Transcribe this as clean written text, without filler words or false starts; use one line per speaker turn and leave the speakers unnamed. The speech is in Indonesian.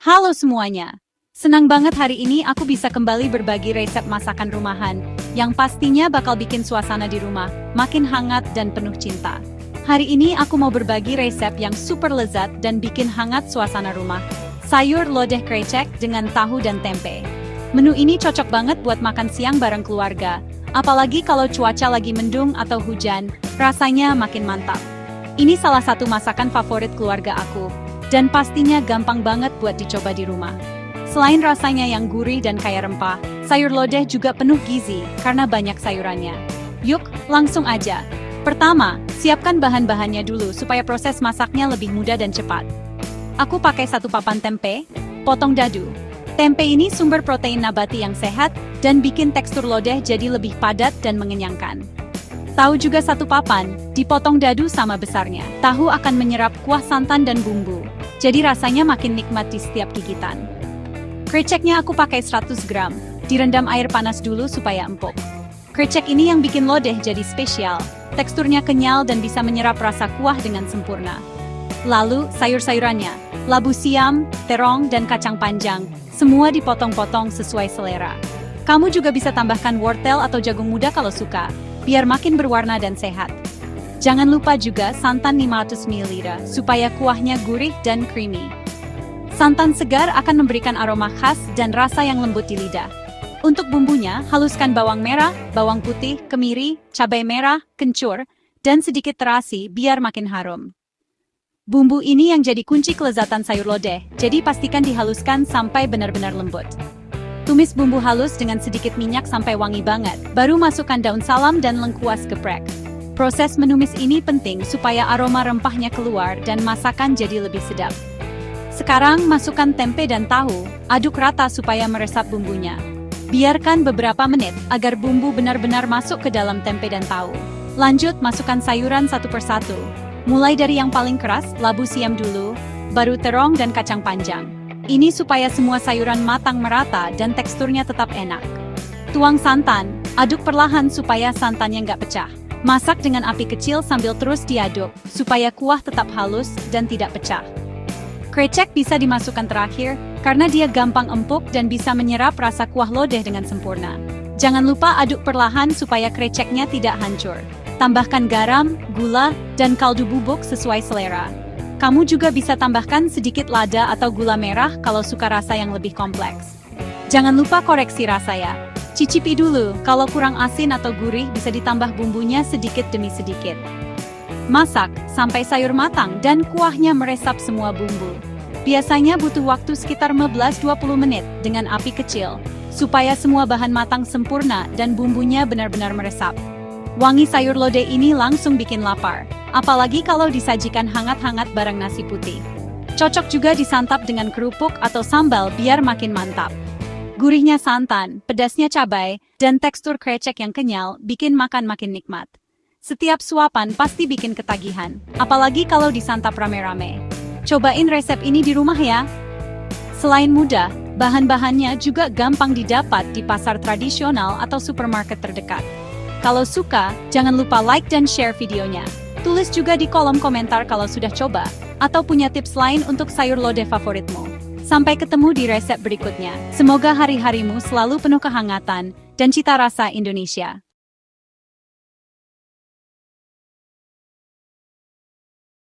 Halo semuanya. Senang banget hari ini aku bisa kembali berbagi resep masakan rumahan yang pastinya bakal bikin suasana di rumah makin hangat dan penuh cinta. Hari ini aku mau berbagi resep yang super lezat dan bikin hangat suasana rumah. Sayur lodeh krecek dengan tahu dan tempe. Menu ini cocok banget buat makan siang bareng keluarga. Apalagi kalau cuaca lagi mendung atau hujan, rasanya makin mantap. Ini salah satu masakan favorit keluarga aku, dan pastinya gampang banget buat dicoba di rumah. Selain rasanya yang gurih dan kaya rempah, sayur lodeh juga penuh gizi karena banyak sayurannya. Yuk, langsung aja. Pertama, siapkan bahan-bahannya dulu supaya proses masaknya lebih mudah dan cepat. Aku pakai 1 papan tempe, potong dadu. Tempe ini sumber protein nabati yang sehat dan bikin tekstur lodeh jadi lebih padat dan mengenyangkan. Tahu juga 1 papan, dipotong dadu sama besarnya. Tahu akan menyerap kuah santan dan bumbu, jadi rasanya makin nikmat di setiap gigitan. Kreceknya aku pakai 100 gram, direndam air panas dulu supaya empuk. Krecek ini yang bikin lodeh jadi spesial, teksturnya kenyal dan bisa menyerap rasa kuah dengan sempurna. Lalu, sayur-sayurannya, labu siam, terong, dan kacang panjang, semua dipotong-potong sesuai selera. Kamu juga bisa tambahkan wortel atau jagung muda kalau suka, biar makin berwarna dan sehat. Jangan lupa juga santan 500 ml, supaya kuahnya gurih dan creamy. Santan segar akan memberikan aroma khas dan rasa yang lembut di lidah. Untuk bumbunya, haluskan bawang merah, bawang putih, kemiri, cabai merah, kencur, dan sedikit terasi biar makin harum. Bumbu ini yang jadi kunci kelezatan sayur lodeh, jadi pastikan dihaluskan sampai benar-benar lembut. Tumis bumbu halus dengan sedikit minyak sampai wangi banget, baru masukkan daun salam dan lengkuas geprek. Proses menumis ini penting supaya aroma rempahnya keluar dan masakan jadi lebih sedap. Sekarang masukkan tempe dan tahu, aduk rata supaya meresap bumbunya. Biarkan beberapa menit agar bumbu benar-benar masuk ke dalam tempe dan tahu. Lanjut masukkan sayuran satu persatu. Mulai dari yang paling keras, labu siam dulu, baru terong dan kacang panjang. Ini supaya semua sayuran matang merata dan teksturnya tetap enak. Tuang santan, aduk perlahan supaya santannya nggak pecah. Masak dengan api kecil sambil terus diaduk, supaya kuah tetap halus dan tidak pecah. Krecek bisa dimasukkan terakhir, karena dia gampang empuk dan bisa menyerap rasa kuah lodeh dengan sempurna. Jangan lupa aduk perlahan supaya kreceknya tidak hancur. Tambahkan garam, gula, dan kaldu bubuk sesuai selera. Kamu juga bisa tambahkan sedikit lada atau gula merah kalau suka rasa yang lebih kompleks. Jangan lupa koreksi rasa ya. Cicipi dulu, kalau kurang asin atau gurih bisa ditambah bumbunya sedikit demi sedikit. Masak sampai sayur matang dan kuahnya meresap semua bumbu. Biasanya butuh waktu sekitar 15-20 menit dengan api kecil, supaya semua bahan matang sempurna dan bumbunya benar-benar meresap. Wangi sayur lodeh ini langsung bikin lapar, apalagi kalau disajikan hangat-hangat bareng nasi putih. Cocok juga disantap dengan kerupuk atau sambal biar makin mantap. Gurihnya santan, pedasnya cabai, dan tekstur krecek yang kenyal bikin makan makin nikmat. Setiap suapan pasti bikin ketagihan, apalagi kalau disantap rame-rame. Cobain resep ini di rumah ya. Selain mudah, bahan-bahannya juga gampang didapat di pasar tradisional atau supermarket terdekat. Kalau suka, jangan lupa like dan share videonya. Tulis juga di kolom komentar kalau sudah coba, atau punya tips lain untuk sayur lodeh favoritmu. Sampai ketemu di resep berikutnya. Semoga hari-harimu selalu penuh kehangatan dan cita rasa Indonesia.